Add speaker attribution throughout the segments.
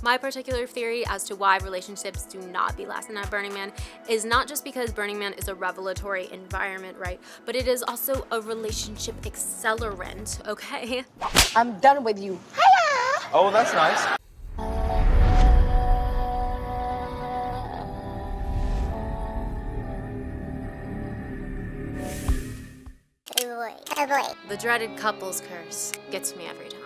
Speaker 1: My particular theory as to why relationships do not be lasting at Burning Man is not just because Burning Man is a revelatory environment, right? But it is also a relationship accelerant, okay?
Speaker 2: I'm done with you. Hiya!
Speaker 3: Oh, that's nice.
Speaker 4: Oh boy.
Speaker 1: The dreaded couples curse gets me every time.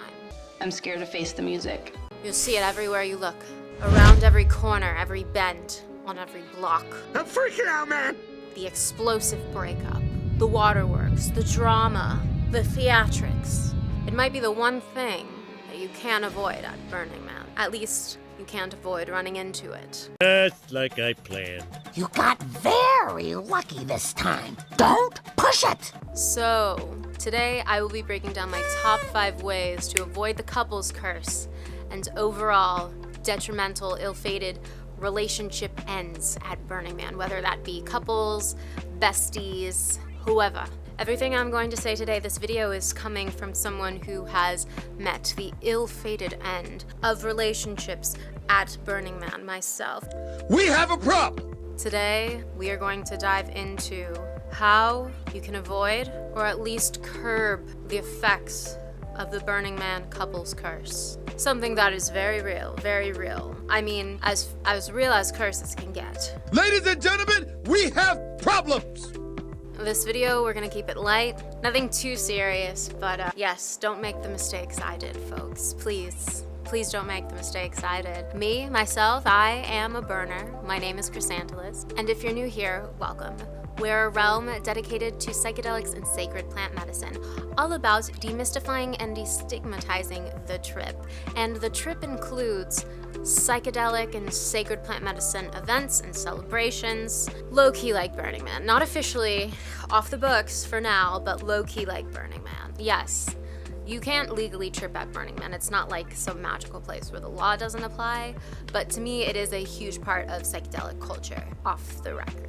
Speaker 5: I'm scared to face the music.
Speaker 1: You'll see it everywhere you look. Around every corner, every bend, on every block.
Speaker 6: I'm freaking out, man!
Speaker 1: The explosive breakup, the waterworks, the drama, the theatrics. It might be the one thing that you can't avoid at Burning Man. At least, you can't avoid running into it.
Speaker 6: Just like I planned.
Speaker 2: You got very lucky this time. Don't push it!
Speaker 1: So, today I will be breaking down my top 5 ways to avoid the couples curse and overall detrimental, ill-fated relationship ends at Burning Man, whether that be couples, besties, whoever. Everything I'm going to say today, this video is coming from someone who has met the ill-fated end of relationships at Burning Man myself.
Speaker 6: We have a problem!
Speaker 1: Today, we are going to dive into how you can avoid or at least curb the effects of the Burning Man couples curse. Something that is very real, very real. I mean, as real as curses can get.
Speaker 6: Ladies and gentlemen, we have problems!
Speaker 1: This video, we're gonna keep it light. Nothing too serious, but yes, don't make the mistakes I did, folks. Please. Please don't make the mistakes I did. Me, myself, I am a burner. My name is Chrysanthus, and if you're new here, welcome. We're a realm dedicated to psychedelics and sacred plant medicine, all about demystifying and destigmatizing the trip. And the trip includes psychedelic and sacred plant medicine events and celebrations, low-key like Burning Man. Not officially off the books for now, but low-key like Burning Man. Yes. You can't legally trip at Burning Man. It's not like some magical place where the law doesn't apply, but to me it is a huge part of psychedelic culture, off the record.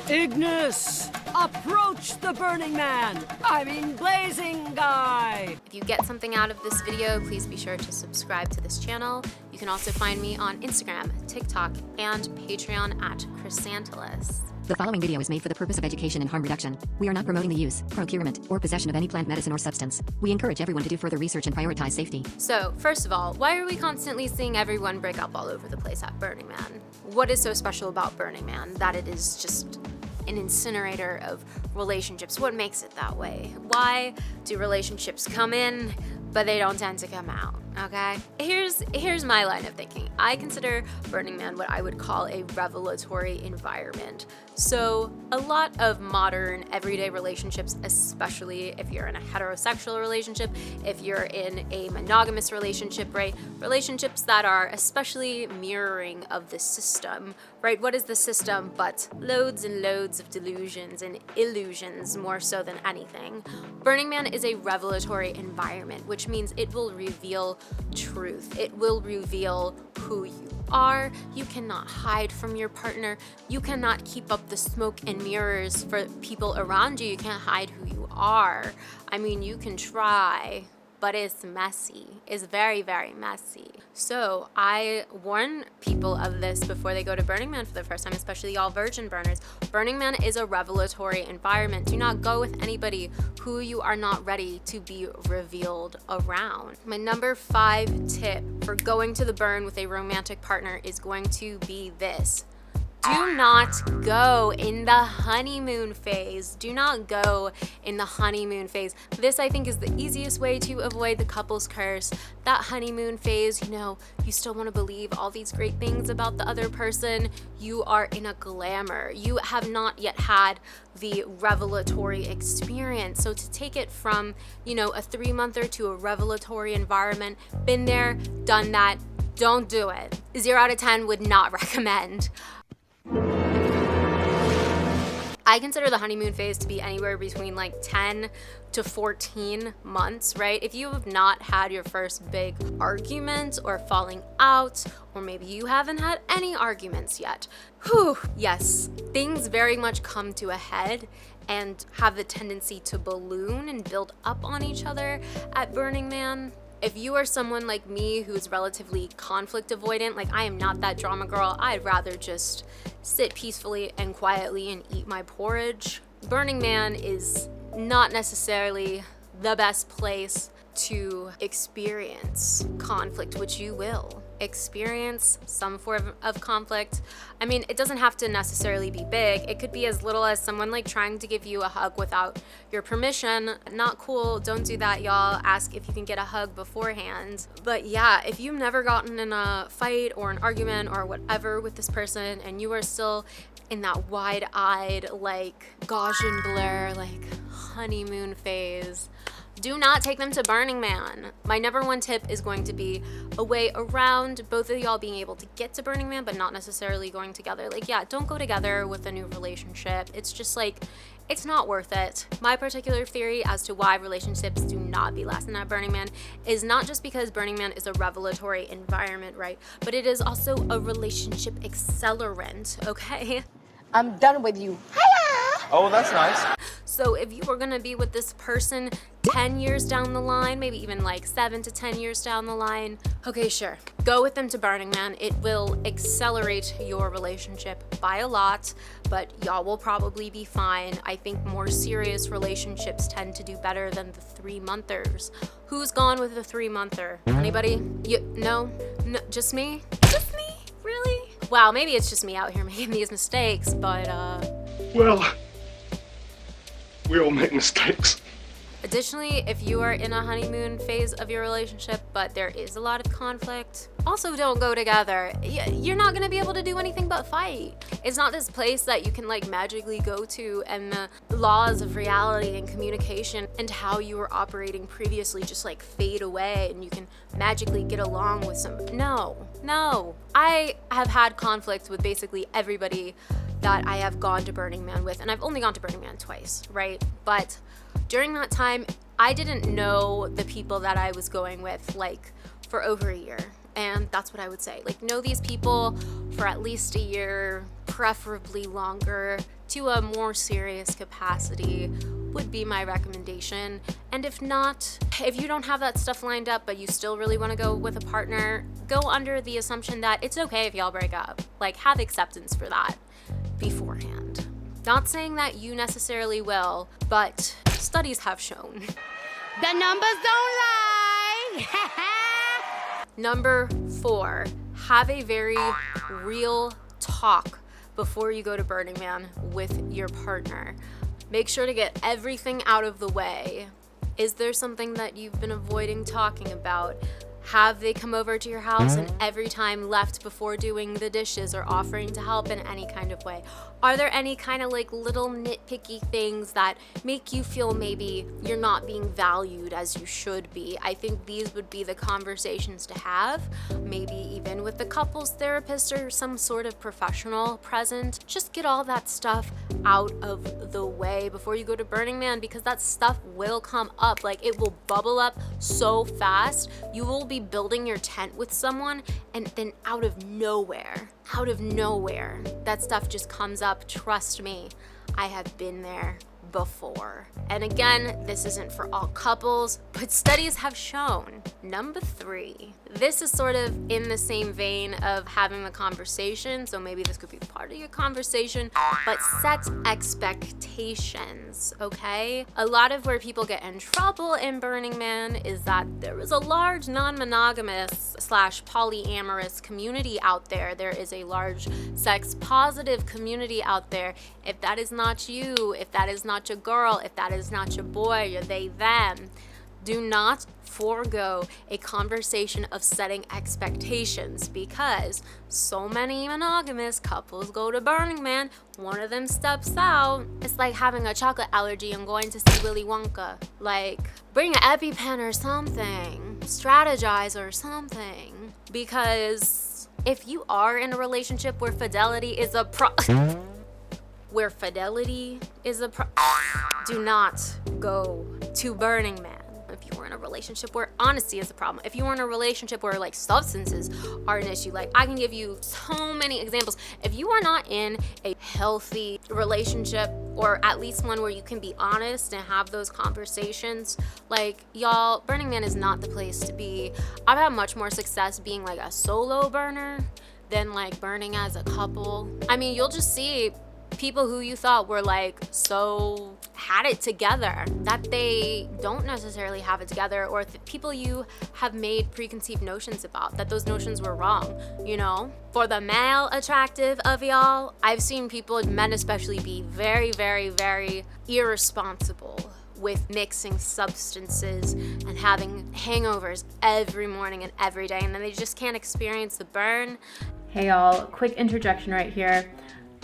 Speaker 7: Ignis! Approach the Burning Man! I mean blazing guy!
Speaker 1: If you get something out of this video, please be sure to subscribe to this channel. You can also find me on Instagram, TikTok, and Patreon at Chrysanthus.
Speaker 8: The following video is made for the purpose of education and harm reduction. We are not promoting the use, procurement, or possession of any plant medicine or substance. We encourage everyone to do further research and prioritize safety.
Speaker 1: So, first of all, why are we constantly seeing everyone break up all over the place at Burning Man? What is so special about Burning Man that it is just an incinerator of relationships? What makes it that way? Why do relationships come in, but they don't tend to come out? Okay? Here's my line of thinking. I consider Burning Man what I would call a revelatory environment. So a lot of modern everyday relationships, especially if you're in a heterosexual relationship, if you're in a monogamous relationship, right? Relationships that are especially mirroring of the system, right? What is the system but loads and loads of delusions and illusions more so than anything? Burning Man is a revelatory environment, which means it will reveal truth. It will reveal who you are. You cannot hide from your partner. You cannot keep up the smoke and mirrors for people around you. You can't hide who you are. I mean, you can try, but it's messy. It's very, very messy. So I warn people of this before they go to Burning Man for the first time, especially y'all virgin burners. Burning Man is a revelatory environment. Do not go with anybody who you are not ready to be revealed around. My number 5 tip for going to the burn with a romantic partner is going to be this. Do not go in the honeymoon phase. Do not go in the honeymoon phase. This, I think, is the easiest way to avoid the couples curse. That honeymoon phase, you know, you still want to believe all these great things about the other person. You are in a glamour. You have not yet had the revelatory experience. So to take it from, you know, a 3-monther to a revelatory environment, been there, done that, don't do it. 0 out of 10 would not recommend. I consider the honeymoon phase to be anywhere between like 10 to 14 months, right? If you have not had your first big argument or falling out, or maybe you haven't had any arguments yet, yes, things very much come to a head and have the tendency to balloon and build up on each other at Burning Man. If you are someone like me who's relatively conflict avoidant, like I am not that drama girl, I'd rather just sit peacefully and quietly and eat my porridge. Burning Man is not necessarily the best place to experience conflict, which you will experience some form of conflict. I mean, it doesn't have to necessarily be big. It could be as little as someone like trying to give you a hug without your permission. Not cool. Don't do that, y'all. Ask if you can get a hug beforehand. But yeah, if you've never gotten in a fight or an argument or whatever with this person and you are still in that wide-eyed, like Gaussian blur, like honeymoon phase, do not take them to Burning Man. My number one tip is going to be a way around both of y'all being able to get to Burning Man, but not necessarily going together. Like, yeah, don't go together with a new relationship. It's just like, it's not worth it. My particular theory as to why relationships do not be lasting at Burning Man is not just because Burning Man is a revelatory environment, right? But it is also a relationship accelerant, okay?
Speaker 3: I'm done with you.
Speaker 9: Oh, that's nice.
Speaker 1: So if you were gonna be with this person 10 years down the line, maybe even like 7 to 10 years down the line, okay, sure, go with them to Burning Man. It will accelerate your relationship by a lot, but y'all will probably be fine. I think more serious relationships tend to do better than the 3-monthers. Who's gone with a 3-monther? Anybody? No, just me? Just me? Really? Wow, maybe it's just me out here making these mistakes, but
Speaker 6: Well, we all make mistakes.
Speaker 1: additionally, if you are in a honeymoon phase of your relationship, but there is a lot of conflict, also don't go together. You're not gonna be able to do anything but fight. It's not this place that you can like magically go to and the laws of reality and communication and how you were operating previously just like fade away and you can magically get along with some. No. I have had conflict with basically everybody that I have gone to Burning Man with, and I've only gone to Burning Man twice, right? But during that time, I didn't know the people that I was going with like for over a year. And that's what I would say. Like, know these people for at least a year, preferably longer, to a more serious capacity would be my recommendation. And if not, if you don't have that stuff lined up, but you still really want to go with a partner, go under the assumption that it's okay if y'all break up. Like, have acceptance for that beforehand. Not saying that you necessarily will, but studies have shown.
Speaker 3: The numbers don't lie.
Speaker 1: Number 4, have a very real talk before you go to Burning Man with your partner. Make sure to get everything out of the way. Is there something that you've been avoiding talking about? Have they come over to your house and every time left before doing the dishes or offering to help in any kind of way? Are there any kind of like little nitpicky things that make you feel maybe you're not being valued as you should be? I think these would be the conversations to have, maybe even with the couples therapist or some sort of professional present. Just get all that stuff out of the way before you go to Burning Man, because that stuff will come up. Like, it will bubble up so fast. You will be building your tent with someone and then out of nowhere, that stuff just comes up. Trust me, I have been there before. And again, this isn't for all couples, but studies have shown. Number 3, this is sort of in the same vein of having the conversation, so maybe this could be part of your conversation, but set expectations, okay? A lot of where people get in trouble in Burning Man is that there is a large non-monogamous / polyamorous community out there. There is a large sex-positive community out there. If that is not you, if that is not your girl, if that is not your boy, you're they, them, do not forego a conversation of setting expectations, because so many monogamous couples go to Burning Man, one of them steps out. It's like having a chocolate allergy and going to see Willy Wonka. Like, bring an EpiPen or something, strategize or something, because if you are in a relationship where fidelity is a do not go to Burning Man. If you were in a relationship where honesty is a problem, if you were in a relationship where like substances are an issue, like I can give you so many examples. If you are not in a healthy relationship, or at least one where you can be honest and have those conversations. Like, y'all, Burning Man is not the place to be. I've had much more success being like a solo burner than like burning as a couple. I mean, you'll just see people who you thought were like so had it together that they don't necessarily have it together, or people you have made preconceived notions about, that those notions were wrong, you know? For the male attractive of y'all, I've seen people, men especially, be very, very, very irresponsible with mixing substances and having hangovers every morning and every day, and then they just can't experience the burn.
Speaker 10: Hey y'all, quick interjection right here.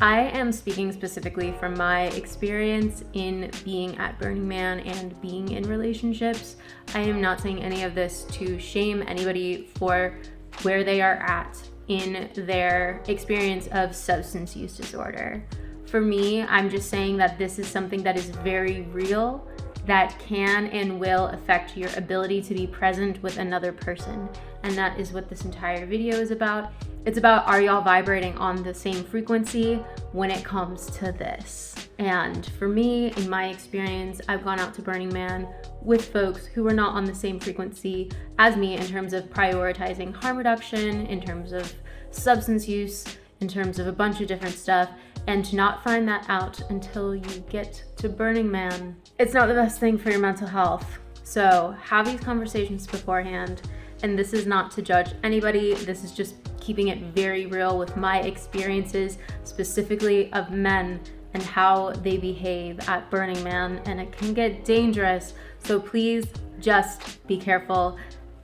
Speaker 10: I am speaking specifically from my experience in being at Burning Man and being in relationships. I am not saying any of this to shame anybody for where they are at in their experience of substance use disorder. For me, I'm just saying that this is something that is very real, that can and will affect your ability to be present with another person. And that is what this entire video is about. It's about, are y'all vibrating on the same frequency when it comes to this? And for me, in my experience, I've gone out to Burning Man with folks who are not on the same frequency as me in terms of prioritizing harm reduction, in terms of substance use, in terms of a bunch of different stuff, and to not find that out until you get to Burning Man. It's not the best thing for your mental health. So have these conversations beforehand. And this is not to judge anybody. This is just keeping it very real with my experiences, specifically of men and how they behave at Burning Man. And it can get dangerous. So please just be careful,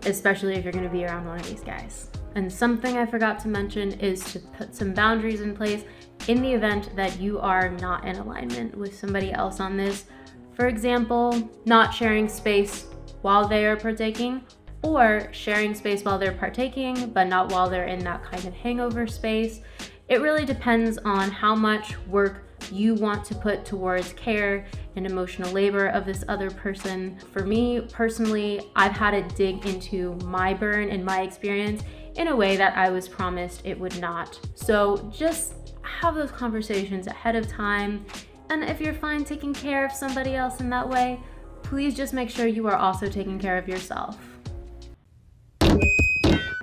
Speaker 10: especially if you're gonna be around one of these guys. And something I forgot to mention is to put some boundaries in place in the event that you are not in alignment with somebody else on this. For example, not sharing space while they are partaking, or sharing space while they're partaking, but not while they're in that kind of hangover space. It really depends on how much work you want to put towards care and emotional labor of this other person. For me personally, I've had to dig into my burn and my experience in a way that I was promised it would not. So just have those conversations ahead of time. And if you're fine taking care of somebody else in that way, please just make sure you are also taking care of yourself.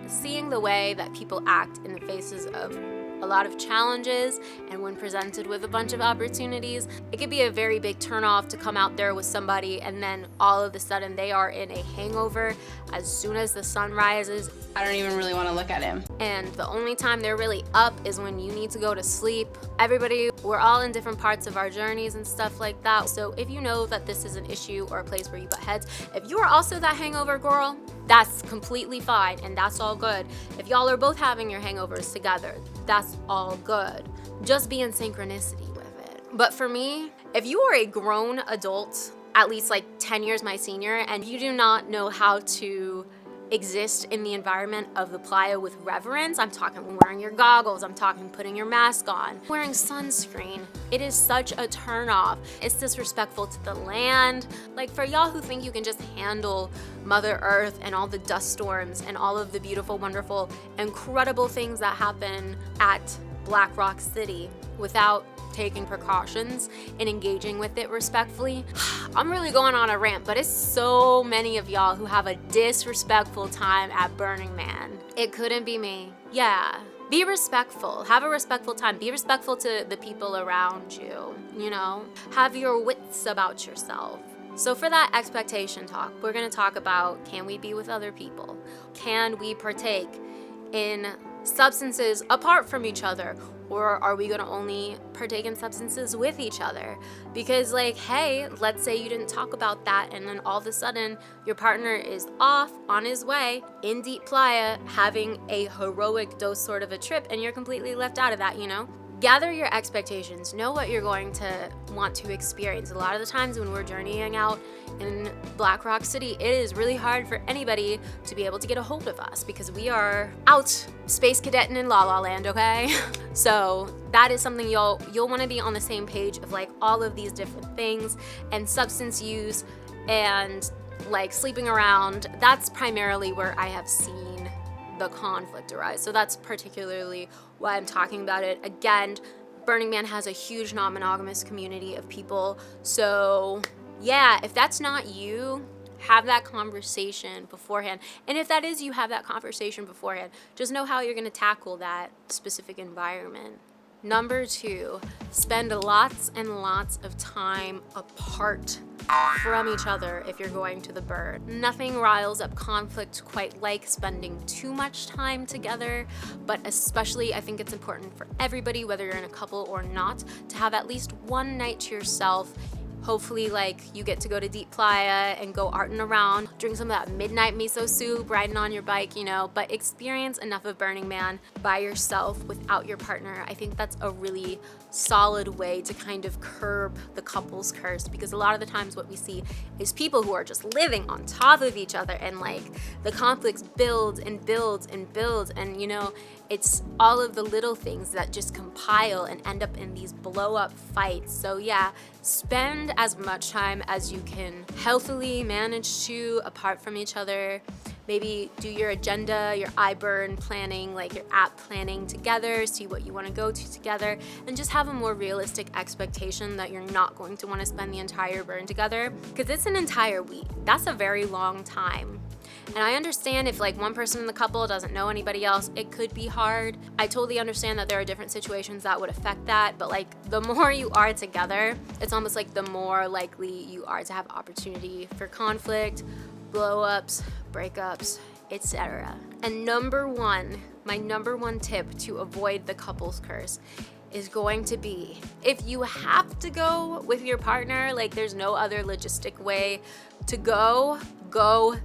Speaker 1: Seeing the way that people act in the faces of a lot of challenges and when presented with a bunch of opportunities, it could be a very big turnoff to come out there with somebody and then all of a sudden they are in a hangover as soon as the sun rises.
Speaker 5: I don't even really want to look at him.
Speaker 1: And the only time they're really up is when you need to go to sleep. Everybody, we're all in different parts of our journeys and stuff like that. So if you know that this is an issue or a place where you butt heads, if you are also that hangover girl, that's completely fine and that's all good. If y'all are both having your hangovers together, that's all good. Just be in synchronicity with it. But for me, if you are a grown adult, at least like 10 years my senior, and you do not know how to exist in the environment of the playa with reverence, I'm talking wearing your goggles, I'm talking putting your mask on, wearing sunscreen, it is such a turnoff. It's disrespectful to the land. Like, for y'all who think you can just handle Mother Earth and all the dust storms and all of the beautiful, wonderful, incredible things that happen at Black Rock City without taking precautions and engaging with it respectfully. I'm really going on a rant, but it's so many of y'all who have a disrespectful time at Burning Man. It couldn't be me. Yeah. Be respectful. Have a respectful time. Be respectful to the people around you, you know? Have your wits about yourself. So for that expectation talk, we're gonna talk about, can we be with other people? Can we partake in substances apart from each other? Or are we gonna only partake in substances with each other? Because like, hey, let's say you didn't talk about that and then all of a sudden your partner is off on his way in deep playa having a heroic dose sort of a trip and you're completely left out of that, you know? Gather your expectations, know what you're going to want to experience. A lot of the times when we're journeying out in Black Rock City, it is really hard for anybody to be able to get a hold of us because we are out space cadetting in La La Land, okay? So that is something you'll want to be on the same page of, like, all of these different things, and substance use and like sleeping around. That's primarily where I have seen the conflict arise. So that's particularly why I'm talking about it. Again, Burning Man has a huge non-monogamous community of people. So yeah, if that's not you, have that conversation beforehand. And if that is you, have that conversation beforehand. Just know how you're going to tackle that specific environment. Number 2, spend lots and lots of time apart from each other if you're going to the burn. Nothing riles up conflict quite like spending too much time together, but especially I think it's important for everybody, whether you're in a couple or not, to have at least one night to yourself. Hopefully, like, you get to go to Deep Playa and go arting around, drink some of that midnight miso soup, riding on your bike, you know, but experience enough of Burning Man by yourself without your partner. I think that's a really solid way to kind of curb the couples curse, because a lot of the times what we see is people who are just living on top of each other, and like the conflicts build and build and build, and you know, it's all of the little things that just compile and end up in these blow up fights. So yeah, spend as much time as you can healthily manage to apart from each other. Maybe do your agenda, your iBurn planning, like your app planning together, see what you want to go to together, and just have a more realistic expectation that you're not going to want to spend the entire burn together, because it's an entire week. That's a very long time. And I understand if like one person in the couple doesn't know anybody else, it could be hard. I totally understand that there are different situations that would affect that, but like the more you are together, it's almost like the more likely you are to have opportunity for conflict, blow-ups, breakups, etc. And my number one tip to avoid the couples curse is going to be, if you have to go with your partner, like there's no other logistic way to go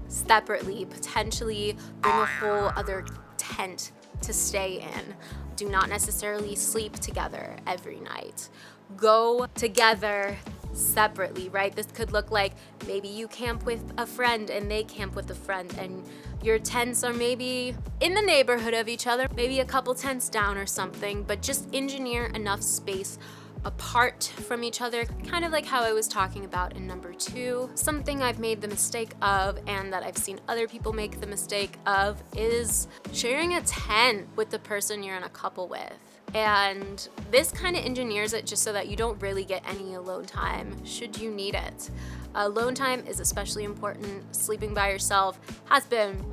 Speaker 1: separately. Potentially bring a whole other tent to stay in. Do not necessarily sleep together every night. Go together separately, right? This could look like maybe you camp with a friend and they camp with a friend, and your tents are maybe in the neighborhood of each other, maybe a couple tents down or something, but just engineer enough space apart from each other, kind of like how I was talking about in number 2. Something I've made the mistake of, and that I've seen other people make the mistake of, is sharing a tent with the person you're in a couple with. And this kind of engineers it just so that you don't really get any alone time should you need it. Alone time is especially important. Sleeping by yourself has been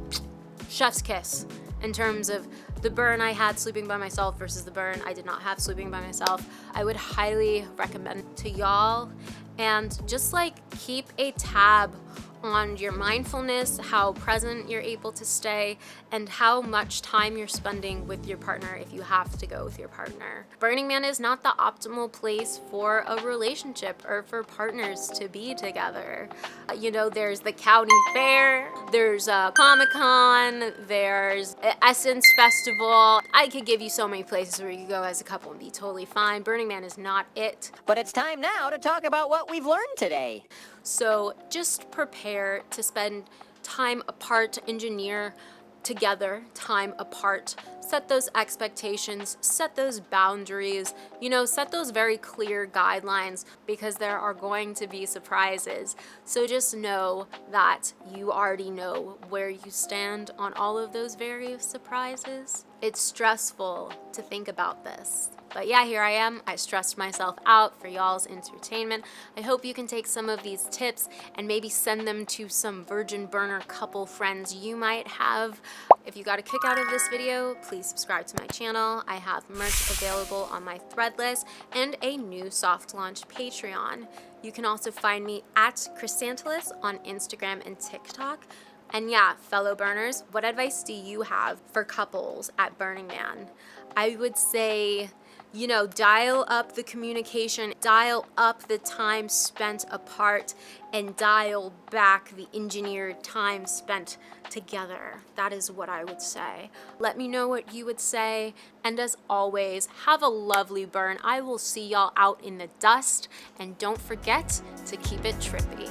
Speaker 1: chef's kiss in terms of the burn I had sleeping by myself versus the burn I did not have sleeping by myself. I would highly recommend to y'all, and just like keep a tab on your mindfulness, how present you're able to stay, and how much time you're spending with your partner if you have to go with your partner. Burning Man is not the optimal place for a relationship or for partners to be together. You know, there's the county fair, there's Comic-Con, there's Essence Festival. I could give you so many places where you could go as a couple and be totally fine. Burning Man is not it.
Speaker 2: But it's time now to talk about what we've learned today.
Speaker 1: So just prepare to spend time apart, to engineer together time apart, set those expectations, set those boundaries, you know, set those very clear guidelines, because there are going to be surprises. So just know that you already know where you stand on all of those various surprises. It's stressful to think about this. But yeah, here I am. I stressed myself out for y'all's entertainment. I hope you can take some of these tips and maybe send them to some virgin burner couple friends you might have. If you got a kick out of this video, please subscribe to my channel. I have merch available on my Threadless and a new soft launch Patreon. You can also find me at Chrysanthus on Instagram and TikTok. And yeah, fellow burners, what advice do you have for couples at Burning Man? I would say, you know, dial up the communication, dial up the time spent apart, and dial back the engineered time spent together. That is what I would say. Let me know what you would say. And as always, have a lovely burn. I will see y'all out in the dust. And don't forget to keep it trippy.